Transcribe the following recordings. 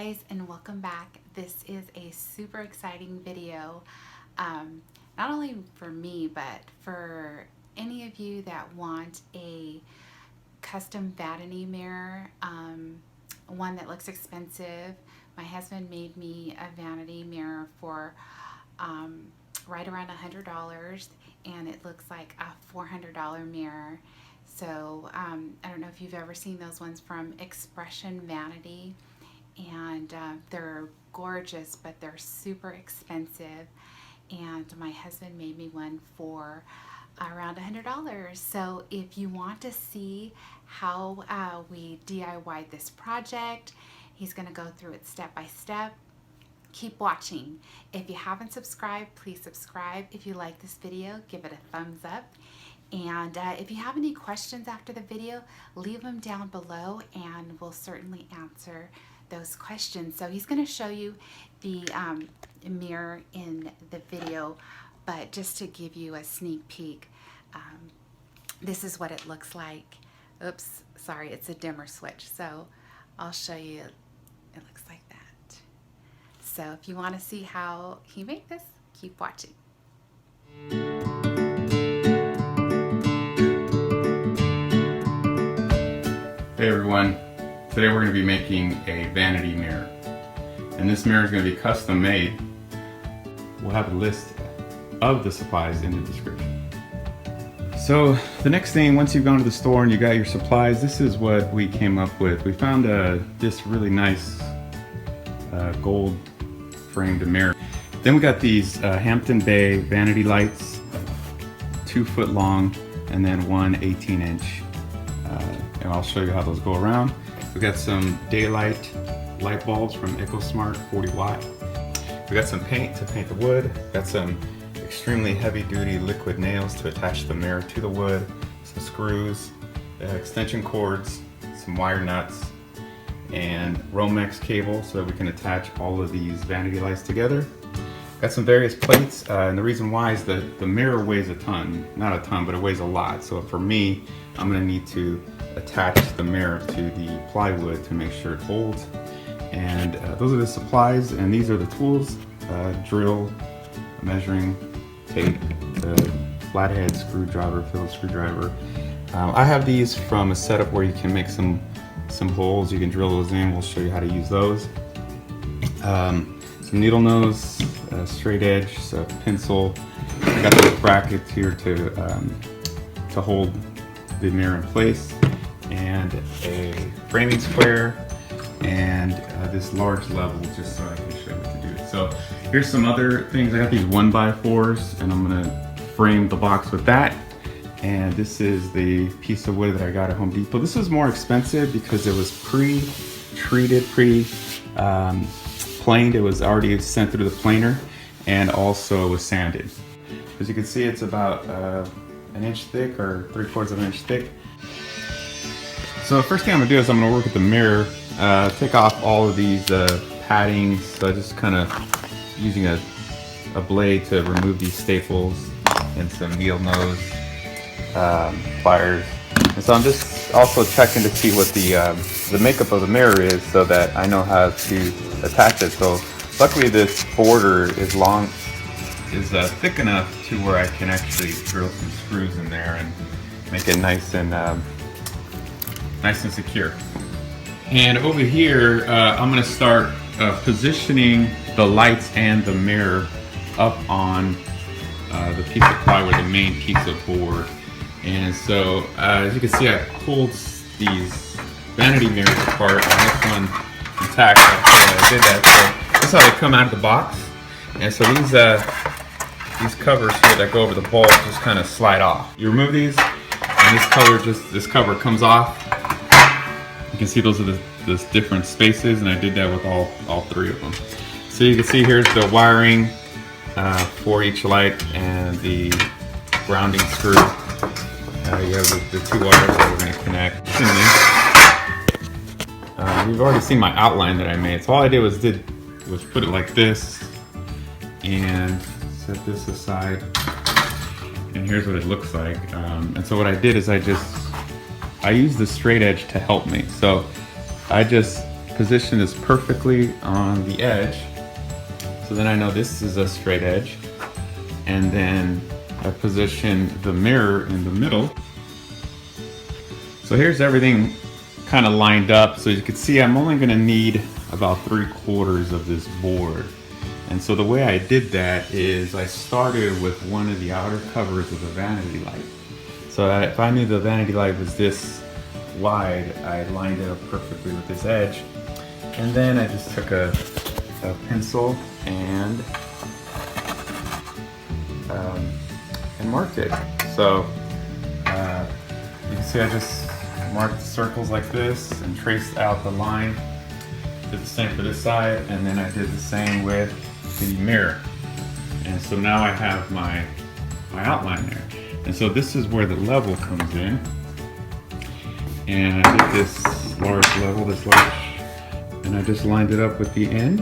guys, and welcome back. This is a super exciting video, not only for me, but for any of you that want a custom vanity mirror, one that looks expensive. My husband made me a vanity mirror for right around $100, and it looks like a $400 mirror. So I don't know if you've ever seen those ones from Expression Vanity, and they're gorgeous, but they're super expensive. And my husband made me one for around $100. So if you want to see how we DIY'd this project, he's going to go through it step by step. Keep watching. If you haven't subscribed, please subscribe. If you like this video, give it a thumbs up. And if you have any questions after the video, leave them down below and we'll certainly answer those questions. So he's going to show you the mirror in the video, but just to give you a sneak peek, this is what it looks like. Oops, sorry, it's a dimmer switch. So I'll show you, it looks like that. So if you want to see how he made this, keep watching. Hey everyone, today we're going to be making a vanity mirror, and this mirror is going to be custom made. We'll have a list of the supplies in the description. So the next thing, once you've gone to the store and you got your supplies, this is what we came up with. We found this really nice gold framed mirror. Then we got these Hampton Bay Vanity lights, 2 foot long, and then one 18-inch. And I'll show you how those go around. We got some daylight light bulbs from EcoSmart 40 watt. We got some paint to paint the wood. Got some extremely heavy duty liquid nails to attach the mirror to the wood. Some screws, extension cords, some wire nuts, and Romex cable so that we can attach all of these vanity lights together. Got some various plates, and the reason why is that the mirror weighs a ton. Not a ton, but it weighs a lot. So for me, I'm gonna need to attach the mirror to the plywood to make sure it holds. And those are the supplies, and these are the tools: drill, measuring tape, the flathead screwdriver, Phillips screwdriver. I have these from a setup where you can make some holes. You can drill those in. We'll show you how to use those. Some needle nose, straight edge, so pencil. I got those brackets here to hold the mirror in place, and a framing square, and this large level, just so I can show you what to do. So here's some other things. I got these 1x4s, and I'm gonna frame the box with that. And this is the piece of wood that I got at Home Depot. This is more expensive because it was pre-treated, planed. It was already sent through the planer, and also was sanded. As you can see, it's about 1 inch thick, or 3/4 of an inch thick. So the first thing I'm gonna do is I'm gonna work with the mirror, take off all of these paddings. So just kind of using a blade to remove these staples, and some needle nose, pliers. And so I'm just also checking to see what the makeup of the mirror is, so that I know how to attach it. So luckily this border is thick enough to where I can actually drill some screws in there and make it nice and secure. And over here, I'm going to start positioning the lights and the mirror up on the piece of plywood, the main piece of board. And so as you can see, I pulled these vanity mirrors apart, and this one intact. I did that. So this is how they come out of the box. And so these covers here that go over the bulb just kind of slide off. You remove these, and this cover comes off. You can see those are the different spaces, and I did that with all 3 of them. So you can see here's the wiring for each light, and the grounding screw. You have the 2 wires that we're going to connect. You've already seen my outline that I made. So all I did was put it like this, and set this aside, and here's what it looks like. And so what I did is I used the straight edge to help me. So I just position this perfectly on the edge. So then I know this is a straight edge. And then I position the mirror in the middle. So here's everything kind of lined up. So you can see I'm only gonna need about 3/4 of this board. And so the way I did that is I started with one of the outer covers of the vanity light. So if I knew the vanity light was this wide, I lined it up perfectly with this edge. And then I just took a pencil and marked it. So you can see I just marked the circles like this and traced out the line. Did the same for this side, and then I did the same with the mirror. And so now I have my outline there. And so this is where the level comes in. And I did this large level, and I just lined it up with the end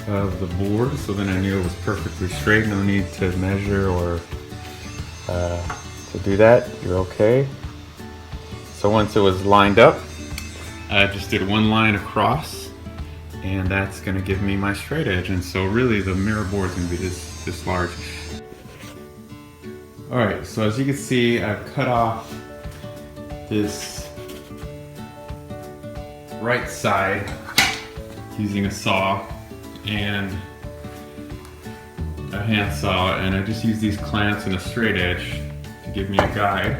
of the board, so then I knew it was perfectly straight. No need to measure or to do that. You're okay. So once it was lined up, I just did one line across, and that's going to give me my straight edge. And so really the mirror board is going to be this large. All right, so as you can see, I've cut off this right side using a saw and a handsaw, and I just use these clamps and a straight edge to give me a guide.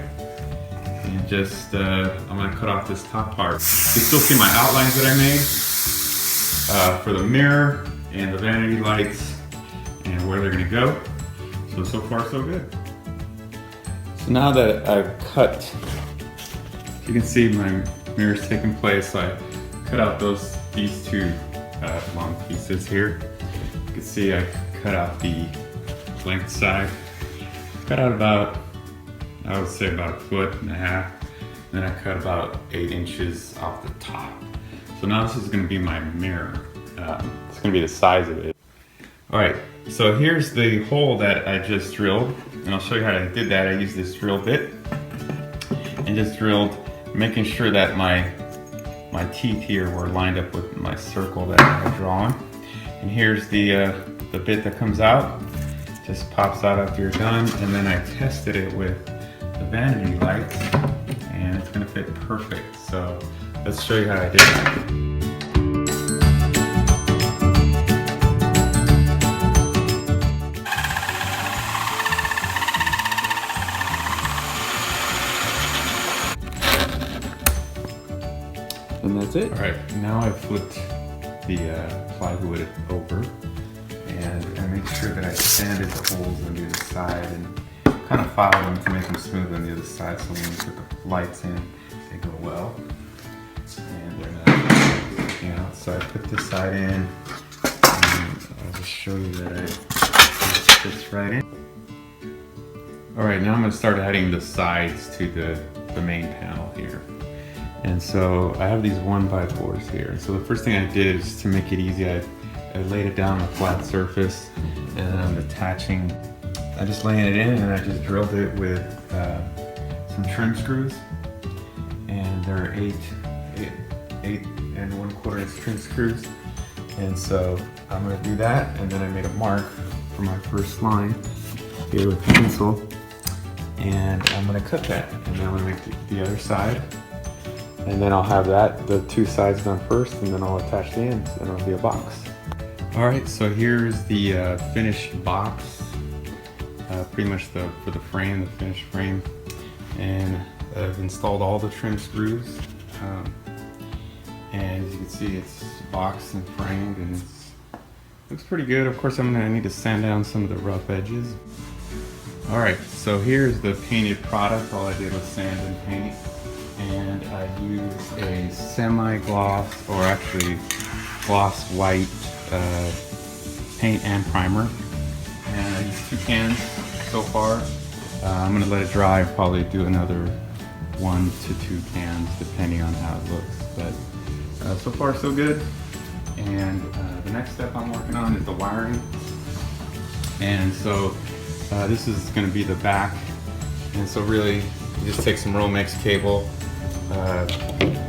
And just I'm gonna cut off this top part. You can still see my outlines that I made for the mirror and the vanity lights and where they're gonna go. So far so good. So now that I've cut, you can see my mirror's taking place. So I cut out these two long pieces here. You can see I cut out the length side. Cut out about, I would say about 1.5 feet. Then I cut about 8 inches off the top. So now this is going to be my mirror. It's going to be the size of it. All right, so here's the hole that I just drilled, and I'll show you how I did that. I used this drill bit and just drilled, making sure that my teeth here were lined up with my circle that I've drawn. And here's the bit that comes out. Just pops out after you're done, and then I tested it with the vanity lights, and it's gonna fit perfect. So let's show you how I did that. And that's it. All right, now I've flipped the plywood over, and I make sure that I sanded the holes on the other side and kind of filed them to make them smooth on the other side, so when you put the lights in, they go well. And they're not sticking out. So I put this side in, and I'll just show you that it fits right in. All right, now I'm gonna start adding the sides to the main panel here. And so I have these 1x4s here. So the first thing I did is, to make it easy, I laid it down on a flat surface, and I'm attaching, I just laying it in, and I just drilled it with some trim screws. And they're 8 1/4 inch trim screws. And so I'm gonna do that, and then I made a mark for my first line here with the pencil. And I'm gonna cut that, and then I'm gonna make the other side. And then I'll have the two sides done first, and then I'll attach the ends, and it'll be a box. All right, so here's the finished box. Pretty much for the frame, the finished frame. And I've installed all the trim screws. And as you can see, it's boxed and framed, and it looks pretty good. Of course, I'm gonna need to sand down some of the rough edges. All right, so here's the painted product. All I did was sand and paint. And I used a semi-gloss, or actually gloss white paint and primer. And I used 2 cans so far. I'm gonna let it dry and probably do another 1 to 2 cans depending on how it looks. But so far so good. And the next step I'm working on is the wiring. And so this is gonna be the back. And so really, you just take some Romex cable,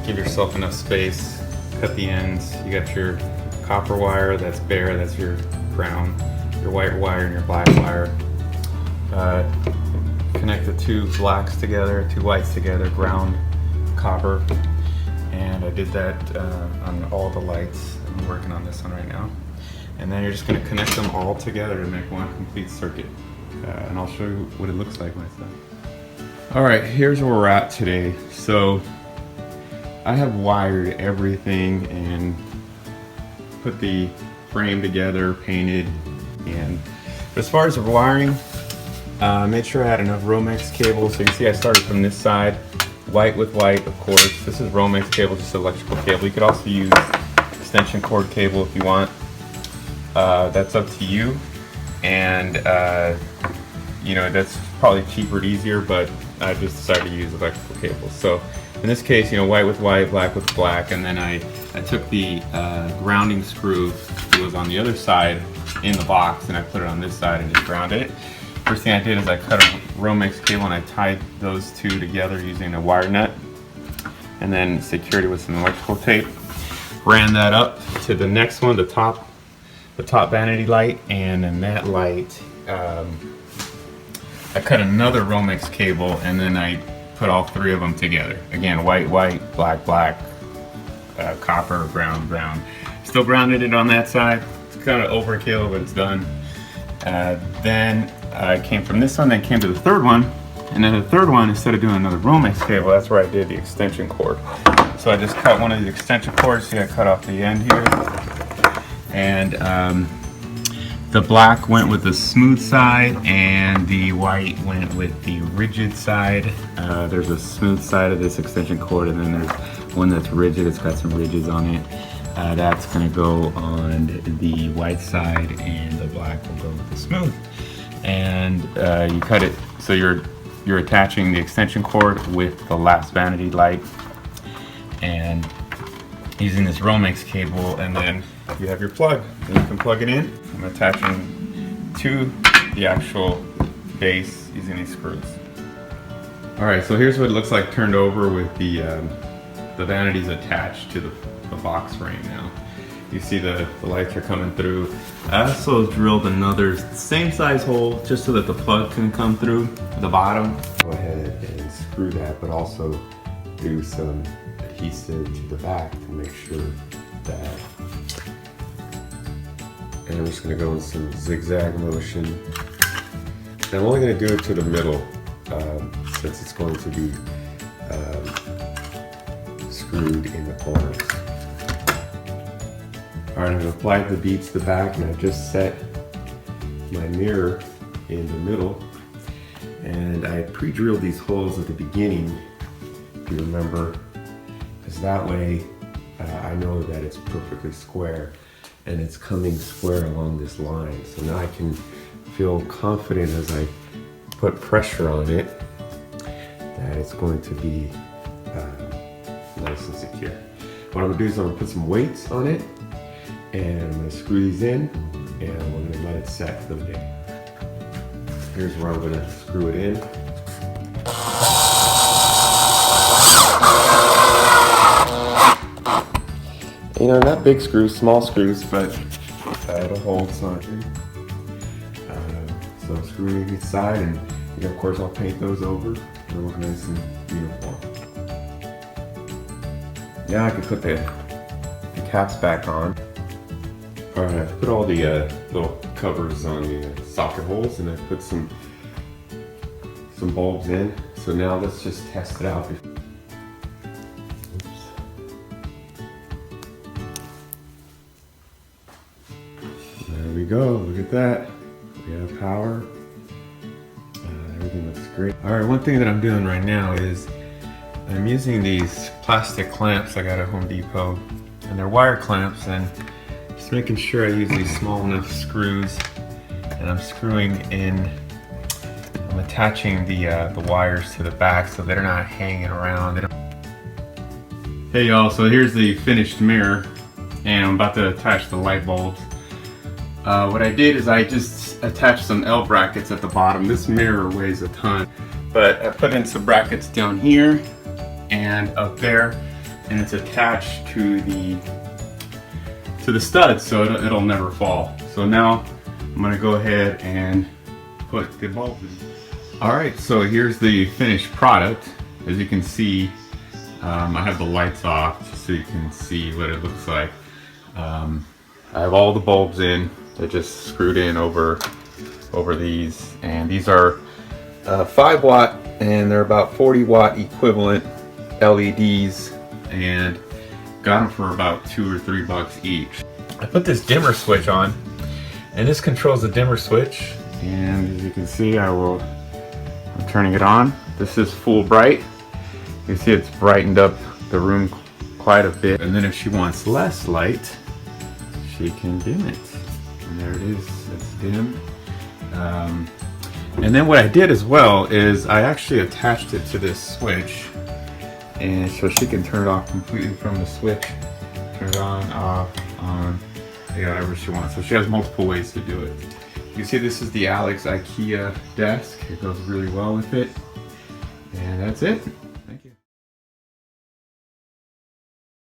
Give yourself enough space, cut the ends. You got your copper wire, that's bare, that's your brown, your white wire and your black wire. Connect the two blacks together, two whites together, ground copper. And I did that on all the lights. I'm working on this one right now. And then you're just going to connect them all together to make one complete circuit. And I'll show you what it looks like when it's done. Alright, here's where we're at today. So I have wired everything and put the frame together, painted, and as far as the wiring, made sure I had enough Romex cable. So you can see I started from this side, white with white, of course. This is Romex cable, just electrical cable. You could also use extension cord cable if you want. That's up to you, and you know, that's probably cheaper and easier, but I just decided to use electrical cable. So in this case, you know, white with white, black with black, and then I took the grounding screw that was on the other side in the box, and I put it on this side and just grounded it. First thing I did is I cut a Romex cable and I tied those two together using a wire nut, and then secured it with some electrical tape. Ran that up to the next one, the top vanity light, and then that light, I cut another Romex cable and then I put all three of them together. Again, white, white, black, black, copper, brown, brown. Still grounded it on that side. It's kind of overkill, but it's done. Then I came from this one, then came to the third one, and then the third one, instead of doing another Romex cable, that's where I did the extension cord. So I just cut one of the extension cords. See, I cut off the end here, and the black went with the smooth side and the white went with the rigid side. There's a smooth side of this extension cord, and then there's one that's rigid. It's got some ridges on it. That's going to go on the white side, and the black will go with the smooth. And you cut it so you're attaching the extension cord with the last vanity light and using this Romex cable, and then you have your plug and you can plug it in. I'm attaching to the actual base using these screws. Alright, so here's what it looks like turned over with the vanities attached to the box frame now. You see the lights are coming through. I also drilled another same size hole just so that the plug can come through the bottom. Go ahead and screw that, but also do some adhesive to the back to make sure that, and I'm just going to go in some zigzag motion. And I'm only going to do it to the middle since it's going to be screwed in the corners. Alright, I've applied the beads to the back, and I've just set my mirror in the middle. And I pre-drilled these holes at the beginning, if you remember, because that way I know that it's perfectly square and it's coming square along this line. So now I can feel confident as I put pressure on it that it's going to be nice and secure. What I'm going to do is I'm going to put some weights on it, and I'm going to screw these in, and we're going to let it set for the day. Here's where I'm going to screw it in. You know, not big screws, small screws, but it'll hold something. So screwing each side, and you know, of course I'll paint those over. They'll look nice and uniform. Now I can put the caps back on. Alright, I've put all the little covers on the socket holes, and I've put some bulbs in. So now let's just test it out. There we go, look at that. We have power. Everything looks great. Alright, one thing that I'm doing right now is I'm using these plastic clamps I got at Home Depot, and they're wire clamps, and just making sure I use these small enough screws, and I'm screwing in, I'm attaching the wires to the back so they're not hanging around. Hey y'all, so here's the finished mirror, and I'm about to attach the light bulbs. What I did is I just attached some L brackets at the bottom. This mirror weighs a ton, but I put in some brackets down here, and up there, and it's attached to the stud, so it'll never fall. So now I'm gonna go ahead and put the bulb in. All right, so here's the finished product. As you can see, I have the lights off just so you can see what it looks like. I have all the bulbs in. They're just screwed in over these, and these are 5 watt, and they're about 40 watt equivalent LEDs, and got them for about $2 or $3 each. I put this dimmer switch on, and this controls the dimmer switch, and as you can see, I'm turning it on. This is full bright. You can see it's brightened up the room quite a bit, and then if she wants less light, she can dim it. And there it is, it's dimmed. And then what I did as well is I actually attached it to this switch, and so she can turn it off completely from the switch. Turn it on, off, on, whatever she wants. So she has multiple ways to do it. You can see this is the Alex IKEA desk. It goes really well with it. And that's it.